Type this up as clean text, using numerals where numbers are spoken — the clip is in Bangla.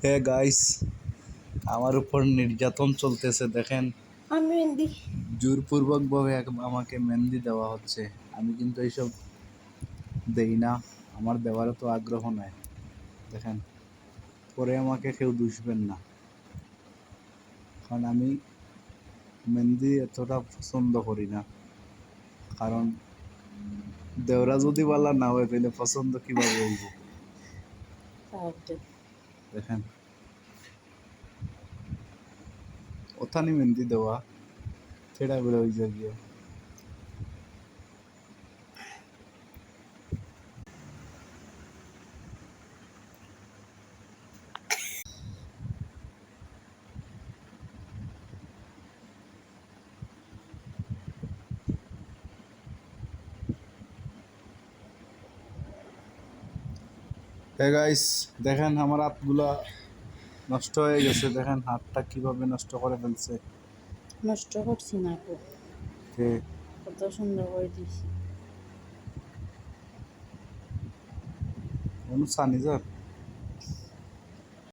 হে গাইস, আমার উপর নির্যাতন চলতেছে দেখেন। আমি মেহেন্দি জোরপূর্বকভাবে আমাকে মেহেন্দি দেওয়া হচ্ছে। আমি কিন্তু এইসব দেই না, আমার দেওয়ারও তো আগ্রহ নাই। দেখেন, পরে আমাকে কেউ দুষবেন না, কারণ আমি মেহেন্দি এতটা পছন্দ করি না। কারণ দেওরা যদি বালা না হয় তাহলে পছন্দ কিভাবে হইব? সাহায্য দেখেন, ওথানি মেহেন্দি দেওয়া সেটা বলে ওই জায়গায়। হে গাইস, দেখেন আমার হাতগুলা নষ্ট হয়ে গেছে। দেখেন হাতটা কিভাবে নষ্ট করে ফেলছে। নষ্ট করছি না তো, কে কত সুন্দর করে দিছি। অনু সানি যার